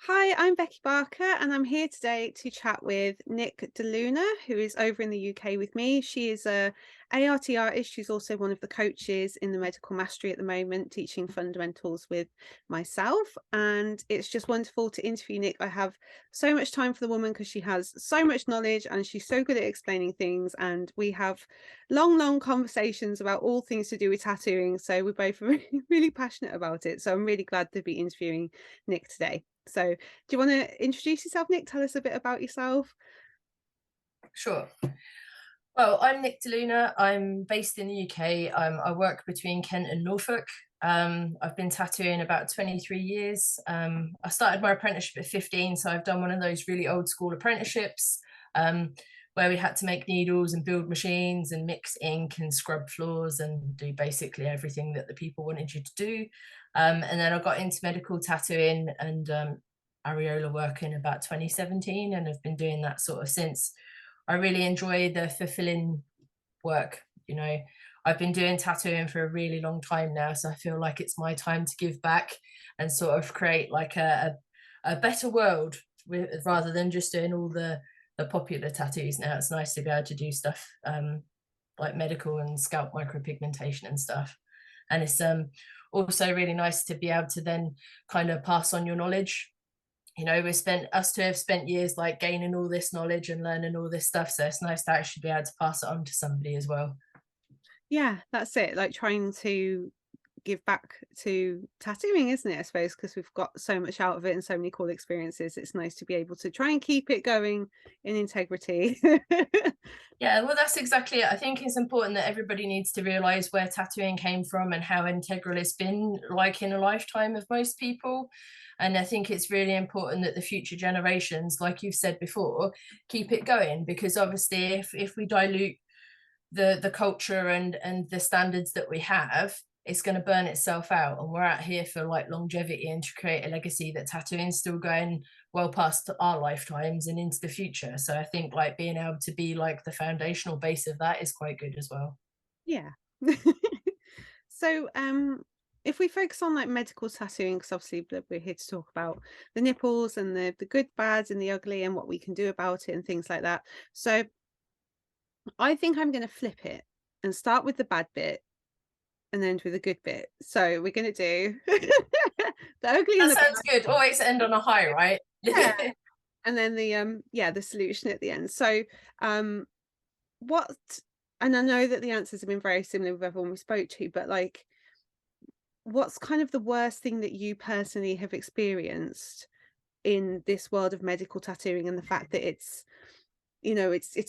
Hi, I'm Becky Barker, and I'm here today to chat with Nick DeLuna, who is over in the UK with me. She is a ART artist. She's also one of the coaches in the medical mastery at the moment, teaching fundamentals with myself. And it's just wonderful to interview Nick. I have so much time for the woman because she has so much knowledge and she's so good at explaining things. And we have long conversations about all things to do with tattooing. So we're both really passionate about it. So I'm really glad to be interviewing Nick today. So do you want to introduce yourself, Nick? Tell us a bit about yourself. Sure. Well, I'm Nick DeLuna. I'm based in the UK. I work between Kent and Norfolk. I've been tattooing about 23 years. I started my apprenticeship at 15, so I've done one of those really old school apprenticeships where we had to make needles and build machines and mix ink and scrub floors and do basically everything that the people wanted you to do. And then I got into medical tattooing and Areola work in about 2017, and I've been doing that sort of since. I really enjoy the fulfilling work. I've been doing tattooing for a really long time now, so I feel like it's my time to give back and sort of create like a better world rather than just doing all the popular tattoos now. It's nice to be able to do stuff like medical and scalp micropigmentation and stuff. And it's also really nice to be able to then kind of pass on your knowledge. Us two have spent years like gaining all this knowledge and learning all this stuff, so it's nice to actually be able to pass it on to somebody as well. Yeah, that's it. Like trying to give back to tattooing, isn't it? I suppose because we've got so much out of it and so many cool experiences. It's nice to be able to try and keep it going in integrity. Yeah, well, that's exactly it. I think it's important that everybody needs to realize where tattooing came from and how integral it's been, like in a lifetime of most people. And I think it's really important that the future generations, like you've said before, keep it going, because obviously if we dilute the culture and the standards that we have, it's going to burn itself out. And we're out here for like longevity and to create a legacy that tattooing's still going well past our lifetimes and into the future. So I think like being able to be like the foundational base of that is quite good as well. Yeah. So if we focus on like medical tattooing, because obviously we're here to talk about the nipples and the good, bad, and the ugly and what we can do about it and things like that. So I think I'm going to flip it and start with the bad bit and end with a good bit. So we're going to do the ugly and That the sounds good. Always end on a high, right? bad, and then the solution at the end. So what, and I know that the answers have been very similar with everyone we spoke to, but like what's kind of the worst thing that you personally have experienced in this world of medical tattooing, and the fact that it's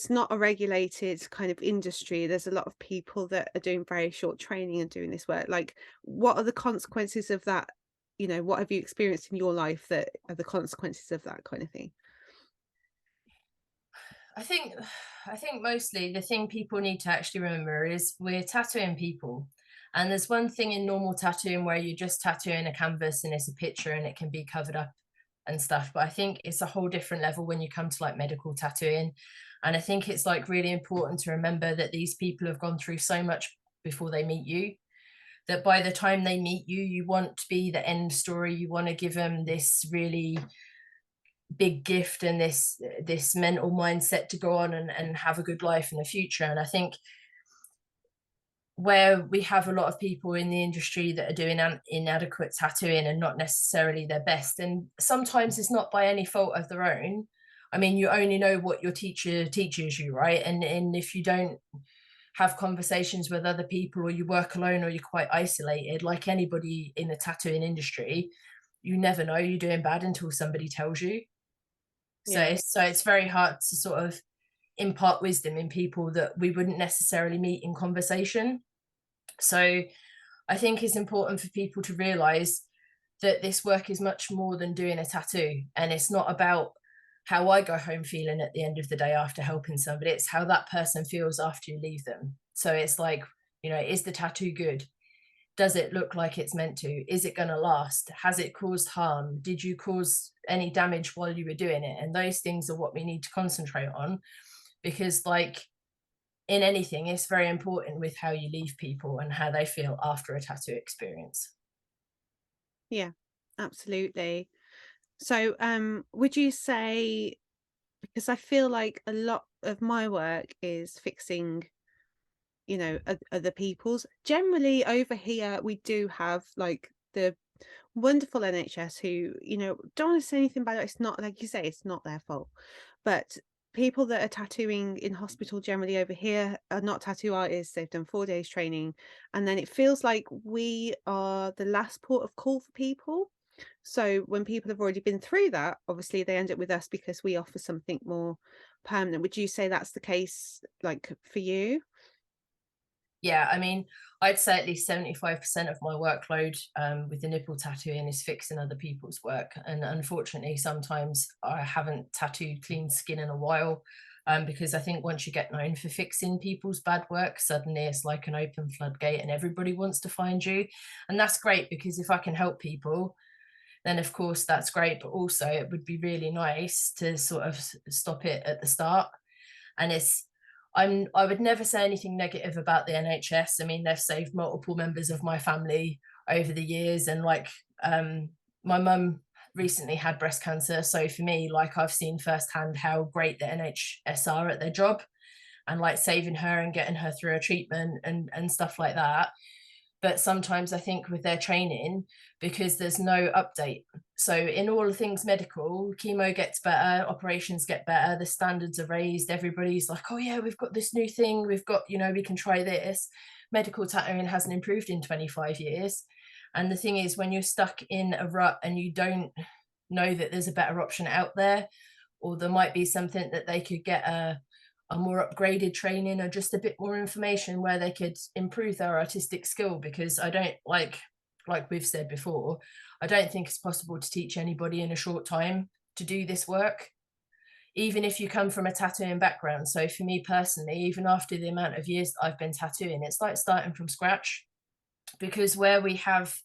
not a regulated kind of industry. There's a lot of people that are doing very short training and doing this work. Like, what are the consequences of that? What have you experienced in your life that are the consequences of that kind of thing? I think I think mostly the thing people need to actually remember is we're tattooing people. And there's one thing in normal tattooing where you're just tattooing a canvas and it's a picture and it can be covered up and stuff. But I think it's a whole different level when you come to like medical tattooing. And I think it's like really important to remember that these people have gone through so much before they meet you, that by the time they meet you, you want to be the end story. You want to give them this really big gift and this mental mindset to go on and have a good life in the future. And I think where we have a lot of people in the industry that are doing inadequate tattooing and not necessarily their best, and sometimes it's not by any fault of their own. I mean, you only know what your teacher teaches you, right? And if you don't have conversations with other people, or you work alone, or you're quite isolated, like anybody in the tattooing industry, you never know you're doing bad until somebody tells you. So Yeah. it's very hard to sort of impart wisdom in people that we wouldn't necessarily meet in conversation. So I think it's important for people to realize that this work is much more than doing a tattoo. And it's not about how I go home feeling at the end of the day after helping somebody. It's how that person feels after you leave them. So it's like, is the tattoo good? Does it look like it's meant to? Is it going to last? Has it caused harm? Did you cause any damage while you were doing it? And those things are what we need to concentrate on, because like in anything, it's very important with how you leave people and how they feel after a tattoo experience. Yeah, absolutely. So, would you say, because I feel like a lot of my work is fixing, other people's. Generally, over here, we do have like the wonderful NHS who, don't want to say anything about it. It's not like you say, it's not their fault. But people that are tattooing in hospital generally over here are not tattoo artists. They've done 4 days training. And then it feels like we are the last port of call for people. So when people have already been through that, obviously they end up with us because we offer something more permanent. Would you say that's the case, like for you? Yeah, I mean, I'd say at least 75% of my workload with the nipple tattooing is fixing other people's work. And unfortunately, sometimes I haven't tattooed clean skin in a while, because I think once you get known for fixing people's bad work, suddenly it's like an open floodgate and everybody wants to find you. And that's great, because if I can help people, then of course that's great. But also, it would be really nice to sort of stop it at the start. And I would never say anything negative about the NHS. I mean, they've saved multiple members of my family over the years, and like, my mum recently had breast cancer, so for me, like, I've seen firsthand how great the NHS are at their job, and like saving her and getting her through a treatment and stuff like that. But sometimes I think with their training, because there's no update. So in all things medical, chemo gets better, operations get better, the standards are raised, everybody's like, oh yeah, we've got this new thing, we've got, we can try this. Medical tattooing hasn't improved in 25 years. And the thing is, when you're stuck in a rut and you don't know that there's a better option out there, or there might be something that they could get a more upgraded training or just a bit more information where they could improve their artistic skill. Because I don't like we've said before, I don't think it's possible to teach anybody in a short time to do this work, even if you come from a tattooing background. So for me personally, even after the amount of years that I've been tattooing, it's like starting from scratch. Because where we have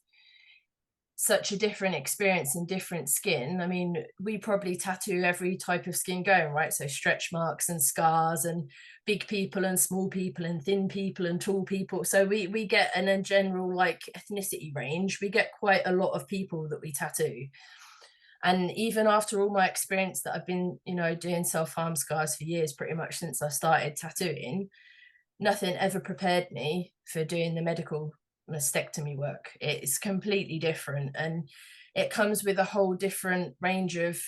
such a different experience and different skin. I mean, we probably tattoo every type of skin going, right? So stretch marks and scars, and big people and small people and thin people and tall people. So we get an a general like ethnicity range. We get quite a lot of people that we tattoo. And even after all my experience that I've been, doing self-harm scars for years, pretty much since I started tattooing, nothing ever prepared me for doing the medical mastectomy work. It's completely different, and it comes with a whole different range of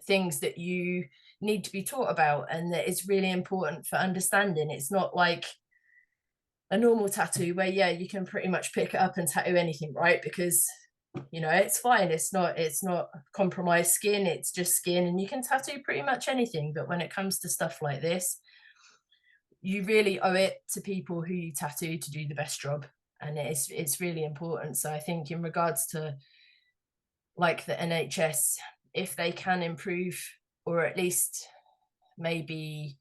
things that you need to be taught about, and that is really important for understanding. It's not like a normal tattoo where, yeah, you can pretty much pick it up and tattoo anything, right? Because it's fine, it's not compromised skin, it's just skin, and you can tattoo pretty much anything. But when it comes to stuff like this, you really owe it to people who you tattoo to do the best job, and it's really important. So I think in regards to like the NHS, if they can improve, or at least maybe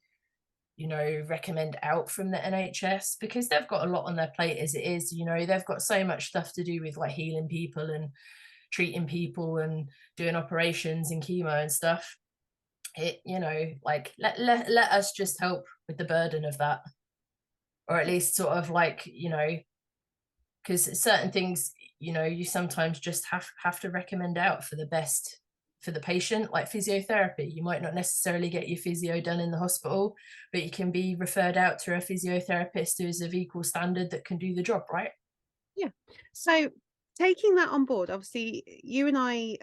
recommend out from the NHS, because they've got a lot on their plate as it is. They've got so much stuff to do with like healing people and treating people and doing operations and chemo and stuff. Like let us just help with the burden of that, or at least sort of like, because certain things, you sometimes just have to recommend out for the best for the patient. Like physiotherapy, you might not necessarily get your physio done in the hospital, but you can be referred out to a physiotherapist who is of equal standard that can do the job, right? Yeah. So taking that on board, obviously you and I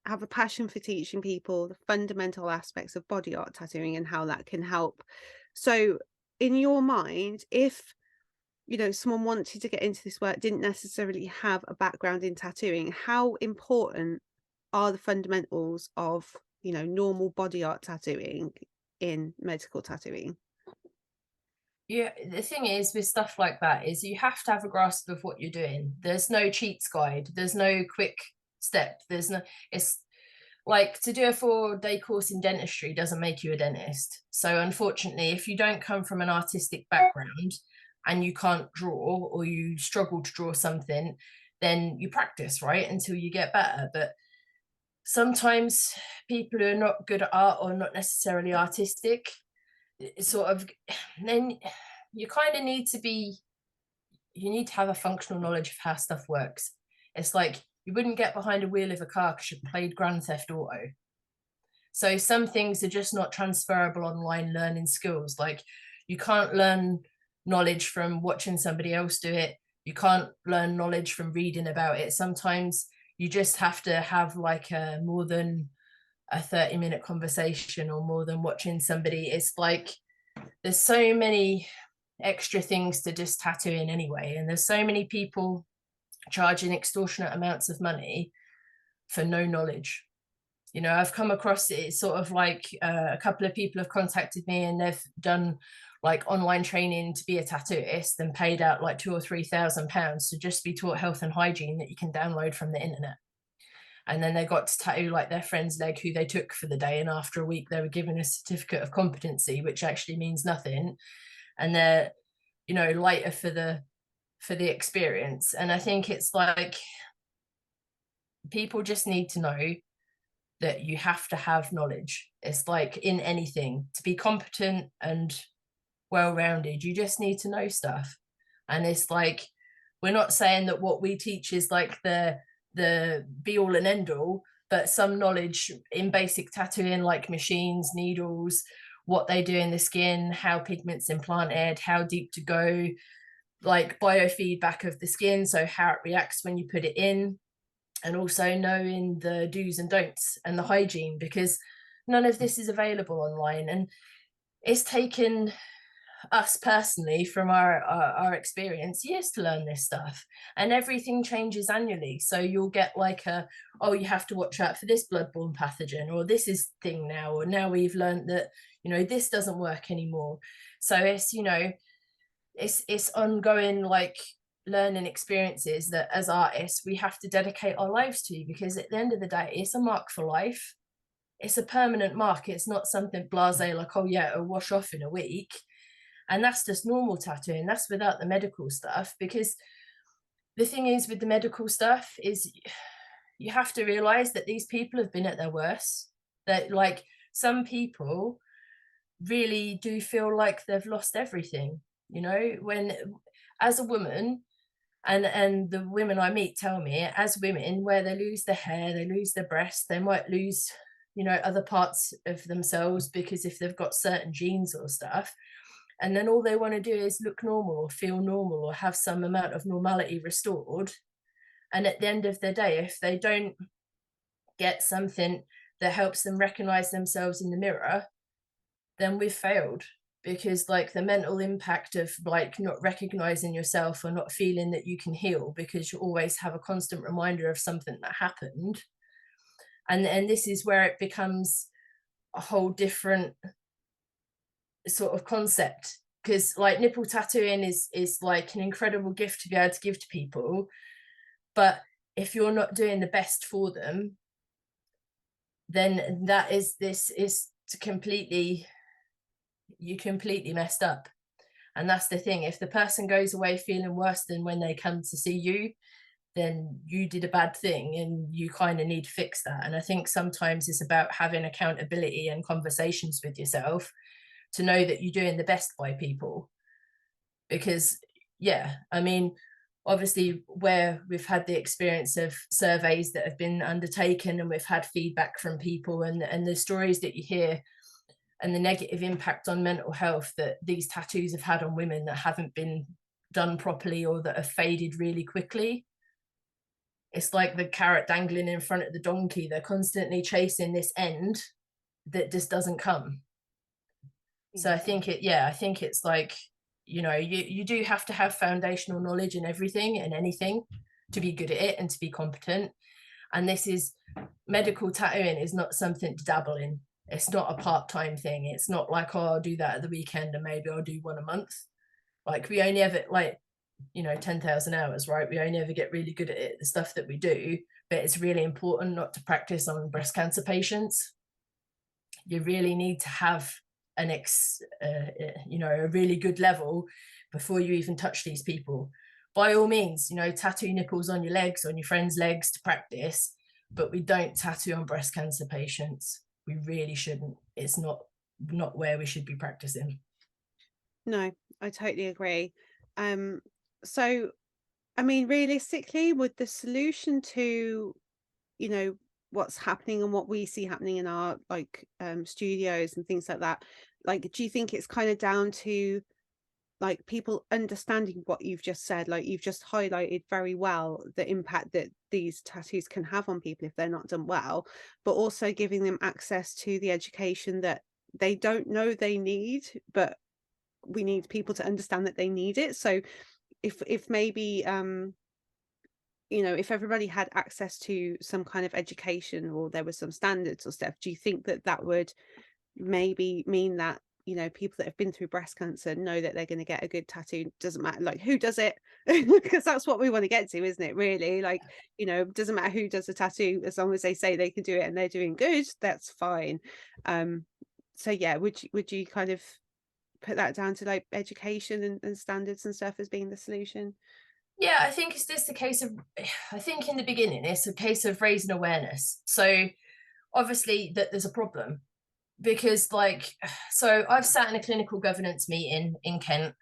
have a passion for teaching people the fundamental aspects of body art tattooing and how that can help. So in your mind, if someone wanted to get into this work, didn't necessarily have a background in tattooing, how important are the fundamentals of, normal body art tattooing in medical tattooing? Yeah, the thing is with stuff like that is you have to have a grasp of what you're doing. There's no cheats guide, there's no quick step, there's no it's like to do a 4 day course in dentistry doesn't make you a dentist. So unfortunately, if you don't come from an artistic background and you can't draw, or you struggle to draw something, then you practice, right, until you get better. But sometimes people who are not good at art or not necessarily artistic, sort of, then you kind of need to be, you need to have a functional knowledge of how stuff works. It's like You wouldn't get behind a wheel of a car because you played Grand Theft Auto. So some things are just not transferable online learning skills. Like you can't learn knowledge from watching somebody else do it. You can't learn knowledge from reading about it. Sometimes you just have to have like a more than a 30-minute conversation or more than watching somebody. It's like there's so many extra things to just tattooing anyway. And there's so many people charging extortionate amounts of money for no knowledge. You know, I've come across it sort of like a couple of people have contacted me and they've done like online training to be a tattooist and paid out like £2,000 or £3,000 to just be taught health and hygiene that you can download from the internet. And then they got to tattoo like their friend's leg who they took for the day, and after a week they were given a certificate of competency, which actually means nothing. And they're, you know, lighter for the experience. And I think it's like people just need to know that you have to have knowledge. It's like in anything, to be competent and well-rounded, you just need to know stuff. And it's like, we're not saying that what we teach is like the be all and end all, but some knowledge in basic tattooing, like machines, needles, what they do in the skin, how pigments implanted, how deep to go, like biofeedback of the skin, so how it reacts when you put it in, and also knowing the do's and don'ts and the hygiene, because none of this is available online. And it's taken us personally, from our experience, years to learn this stuff, and everything changes annually. So you'll get like oh, you have to watch out for this bloodborne pathogen, or this is thing now, or now we've learned that, you know, this doesn't work anymore. So it's, you know, it's ongoing like learning experiences that as artists we have to dedicate our lives to, because at the end of the day it's a mark for life. It's a permanent mark. It's not something blasé like, oh yeah, it'll wash off in a week. And that's just normal tattooing. That's without the medical stuff. Because the thing is with the medical stuff is you have to realize that these people have been at their worst. That like some people really do feel like they've lost everything, you know, when as a woman, and the women I meet tell me, as women, where they lose their hair, they lose their breasts, they might lose, you know, other parts of themselves because if they've got certain genes or stuff, and then all they want to do is look normal or feel normal or have some amount of normality restored. And at the end of the day, if they don't get something that helps them recognize themselves in the mirror, then we've failed. Because like the mental impact of like not recognizing yourself or not feeling that you can heal because you always have a constant reminder of something that happened. And this is where it becomes a whole different sort of concept, because like nipple tattooing is like an incredible gift to be able to give to people, but if you're not doing the best for them, then this is completely, you completely messed up. And that's the thing, if the person goes away feeling worse than when they come to see you, then you did a bad thing and you kind of need to fix that. And I think sometimes it's about having accountability and conversations with yourself to know that you're doing the best by people. Because yeah, I mean, obviously where we've had the experience of surveys that have been undertaken and we've had feedback from people, and the stories that you hear and the negative impact on mental health that these tattoos have had on women that haven't been done properly or that have faded really quickly. It's like the carrot dangling in front of the donkey. They're constantly chasing this end that just doesn't come. So I think I think it's like, you know, you do have to have foundational knowledge in everything and anything to be good at it and to be competent. And this is, medical tattooing is not something to dabble in. It's not a part-time thing. It's not like, oh, I'll do that at the weekend and maybe I'll do one a month. Like we only ever, like, you know, 10,000 hours, right? We only ever get really good at it, the stuff that we do. But it's really important not to practice on breast cancer patients. You really need to have you know, a really good level before you even touch these people. By all means, you know, tattoo nipples on your legs, on your friends' legs to practice, but we don't tattoo on breast cancer patients. We really shouldn't. It's not where we should be practicing. No, I totally agree. So I mean, realistically, would the solution to, you know, what's happening and what we see happening in our like studios and things like that, like, do you think it's kind of down to like people understanding what you've just said? Like, you've just highlighted very well the impact that these tattoos can have on people if they're not done well, but also giving them access to the education that they don't know they need, but we need people to understand that they need it. So if maybe you know, if everybody had access to some kind of education, or there was some standards or stuff, do you think that that would maybe mean that, you know, people that have been through breast cancer know that they're going to get a good tattoo? Doesn't matter like who does it, because that's what we want to get to, isn't it, really? Like, you know, doesn't matter who does a tattoo, as long as they say they can do it and they're doing good, that's fine. um so yeah, would you kind of put that down to like education and standards and stuff as being the solution? Yeah, I think it's just a case of, I think in the beginning, it's a case of raising awareness. So obviously that there's a problem because like, so I've sat in a clinical governance meeting in Kent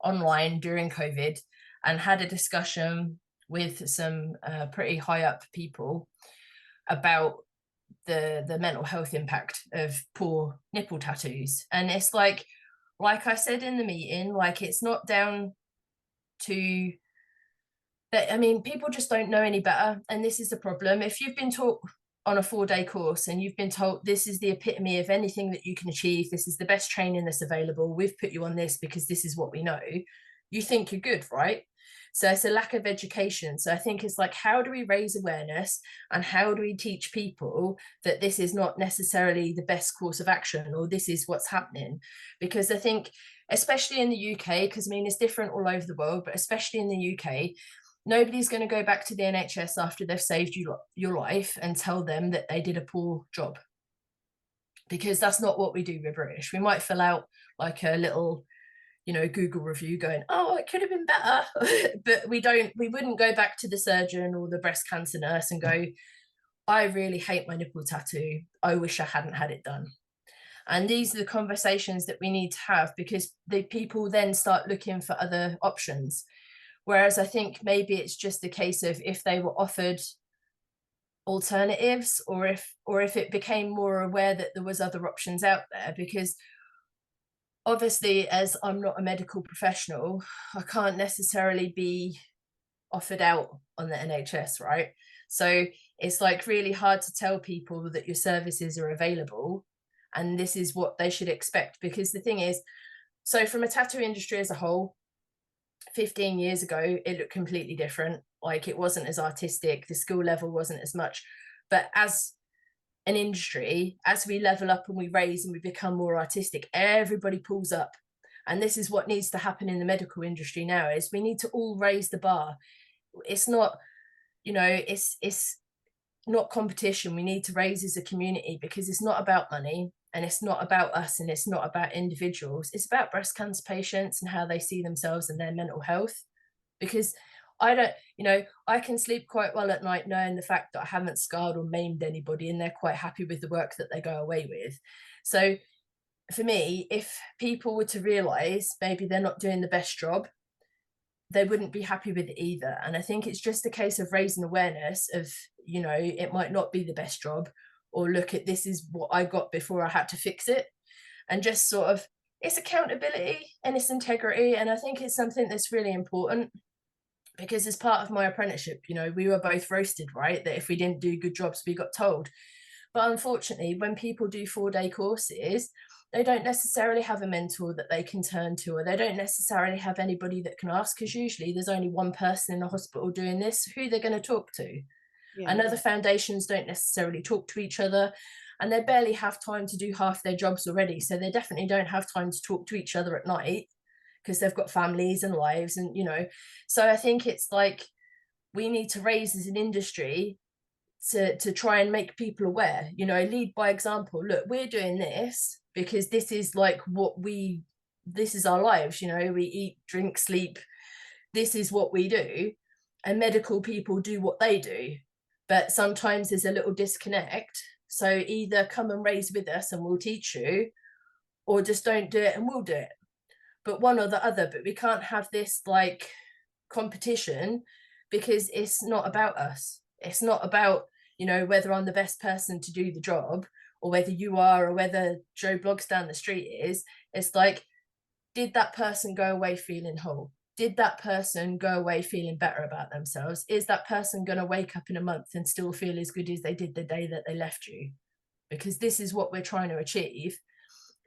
online during COVID and had a discussion with some pretty high up people about the mental health impact of poor nipple tattoos. And it's like I said in the meeting, like it's not down to that. I mean, people just don't know any better, and this is the problem. If you've been taught on a 4-day course and you've been told this is the epitome of anything that you can achieve, this is the best training that's available, we've put you on this because this is what we know, you think you're good, right? So it's a lack of education. So I think it's like, how do we raise awareness and how do we teach people that this is not necessarily the best course of action, or this is what's happening? Because I think, especially in the UK, because I mean, it's different all over the world, but especially in the UK, nobody's going to go back to the NHS after they've saved your life and tell them that they did a poor job, because that's not what we do. We're British. We might fill out like a little, you know, Google review going, oh, it could have been better. But we wouldn't go back to the surgeon or the breast cancer nurse and go, I really hate my nipple tattoo, I wish I hadn't had it done. And these are the conversations that we need to have, because the people then start looking for other options. Whereas I think maybe it's just a case of if they were offered alternatives, or if it became more aware that there was other options out there. Because obviously, as I'm not a medical professional, I can't necessarily be offered out on the NHS, right? So it's like really hard to tell people that your services are available and this is what they should expect. Because the thing is, so from a tattoo industry as a whole, 15 years ago, it looked completely different. Like it wasn't as artistic, the skill level wasn't as much. But as an industry, as we level up and we raise and we become more artistic, everybody pulls up. And this is what needs to happen in the medical industry now, is we need to all raise the bar. It's not, you know, it's not competition. We need to raise as a community, because it's not about money and it's not about us and it's not about individuals. It's about breast cancer patients and how they see themselves and their mental health. Because I don't, you know, I can sleep quite well at night knowing the fact that I haven't scarred or maimed anybody and they're quite happy with the work that they go away with. So for me, if people were to realize maybe they're not doing the best job, they wouldn't be happy with it either. And I think it's just a case of raising awareness of, you know, it might not be the best job, or look at, this is what I got before I had to fix it. And just sort of, it's accountability and it's integrity. And I think it's something that's really important, because as part of my apprenticeship, you know, we were both roasted, right? That if we didn't do good jobs, we got told. But unfortunately, when people do 4-day courses, they don't necessarily have a mentor that they can turn to, or they don't necessarily have anybody that can ask, because usually there's only one person in the hospital doing this, who they're going to talk to. Yeah. And other foundations don't necessarily talk to each other, and they barely have time to do half their jobs already. So they definitely don't have time to talk to each other at night, because they've got families and lives, and, you know. So I think it's like, we need to raise as an industry to try and make people aware, you know, lead by example. Look, we're doing this because this is like what this is our lives, you know, we eat, drink, sleep, this is what we do. And medical people do what they do, but sometimes there's a little disconnect. So either come and raise with us and we'll teach you, or just don't do it and we'll do it. But one or the other. But we can't have this like competition, because it's not about us. It's not about, you know, whether I'm the best person to do the job, or whether you are, or whether Joe Bloggs down the street is. It's like, did that person go away feeling whole? Did that person go away feeling better about themselves? Is that person going to wake up in a month and still feel as good as they did the day that they left you? Because this is what we're trying to achieve,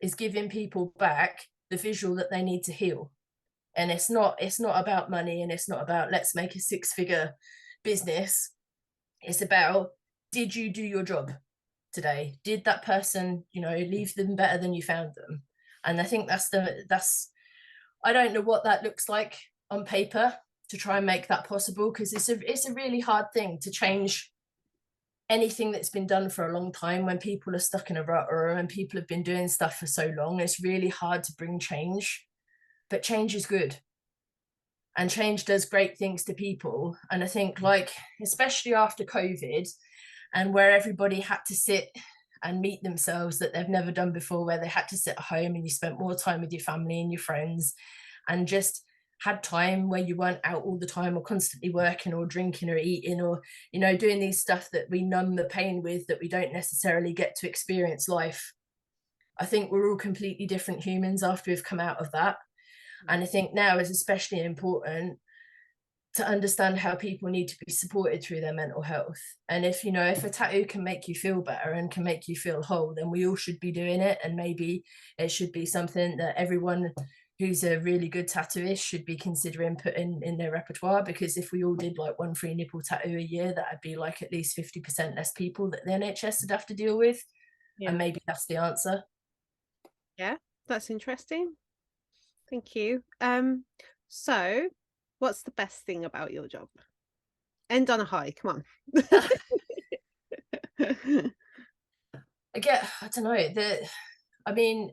is giving people back the visual that they need to heal. And it's not about money, and it's not about let's make a 6-figure business. It's about, did you do your job today? Did that person, you know, leave them better than you found them? And I think that's I don't know what that looks like on paper to try and make that possible, because it's a really hard thing to change anything that's been done for a long time. When people are stuck in a rut, or when people have been doing stuff for so long, it's really hard to bring change. But change is good, and change does great things to people. And I think, like, especially after COVID, and where everybody had to sit and meet themselves that they've never done before, where they had to sit at home and you spent more time with your family and your friends, and just had time where you weren't out all the time, or constantly working or drinking or eating, or, you know, doing these stuff that we numb the pain with, that we don't necessarily get to experience life. I think we're all completely different humans after we've come out of that. And I think now is especially important to understand how people need to be supported through their mental health. And if, you know, if a tattoo can make you feel better and can make you feel whole, then we all should be doing it. And maybe it should be something that everyone who's a really good tattooist should be considering putting in their repertoire. Because if we all did like 1 free nipple tattoo a year, that'd be like at least 50% less people that the NHS would have to deal with. And Yeah. maybe that's the answer. Yeah, that's interesting. Thank you. So what's the best thing about your job? End on a high, come on. I don't know, I mean,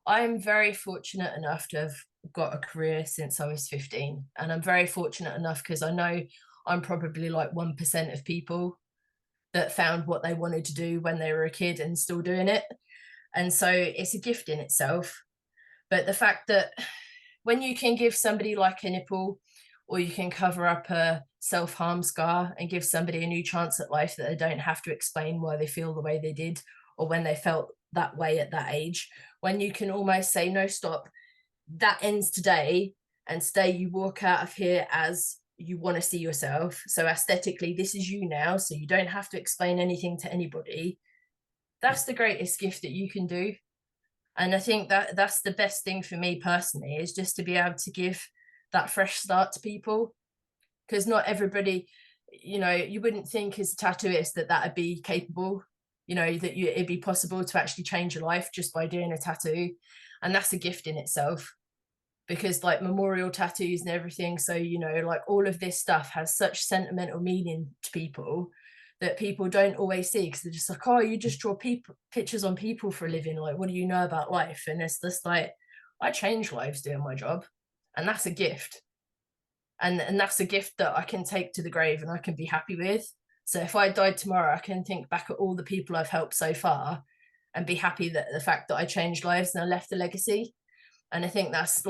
I'm very fortunate enough to have got a career since I was 15. And I'm very fortunate enough because I know I'm probably like 1% of people that found what they wanted to do when they were a kid and still doing it. And so it's a gift in itself. But the fact that when you can give somebody like a nipple, or you can cover up a self-harm scar and give somebody a new chance at life, that they don't have to explain why they feel the way they did, or when they felt that way at that age, when you can almost say, no, stop, that ends today, and today you walk out of here as you want to see yourself. So aesthetically, this is you now, so you don't have to explain anything to anybody. That's the greatest gift that you can do. And I think that that's the best thing for me personally, is just to be able to give that fresh start to people. Because not everybody, you know, you wouldn't think as a tattooist that that'd be capable, you know, that it'd be possible to actually change your life just by doing a tattoo. And that's a gift in itself, because like memorial tattoos and everything, so, you know, like all of this stuff has such sentimental meaning to people that people don't always see, because they're just like, oh, you just draw pictures on people for a living, like what do you know about life? And it's just like, I change lives doing my job, and that's a gift. And that's a gift that I can take to the grave and I can be happy with. So if I died tomorrow, I can think back at all the people I've helped so far and be happy that the fact that I changed lives and I left a legacy. And I think that's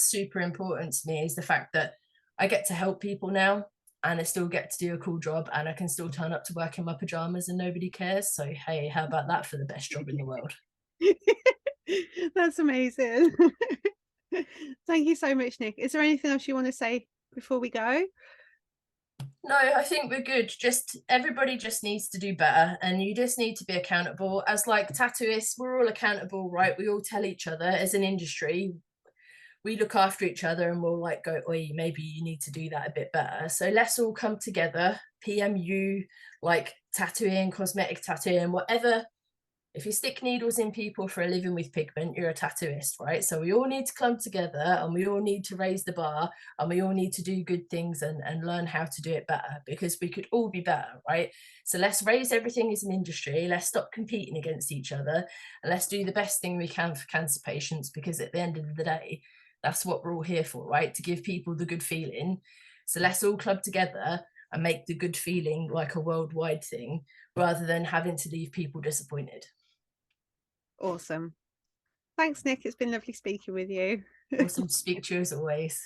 super important to me, is the fact that I get to help people now, and I still get to do a cool job, and I can still turn up to work in my pajamas and nobody cares. So hey, how about that for the best job in the world? That's amazing. Thank you so much, Nick. Is there anything else you want to say before we go? No, I think we're good. Just everybody just needs to do better, and you just need to be accountable. As like tattooists, we're all accountable, right? We all tell each other as an industry, we look after each other, and we'll like go, oi, maybe you need to do that a bit better. So let's all come together, PMU, like tattooing, cosmetic tattooing, whatever. If you stick needles in people for a living with pigment, you're a tattooist, right? So we all need to come together, and we all need to raise the bar, and we all need to do good things and learn how to do it better, because we could all be better, right? So let's raise everything as an industry. Let's stop competing against each other, and let's do the best thing we can for cancer patients, because at the end of the day, that's what we're all here for, right? To give people the good feeling. So let's all club together and make the good feeling like a worldwide thing, rather than having to leave people disappointed. Awesome. Thanks, Nick. It's been lovely speaking with you. Awesome to speak to you as always.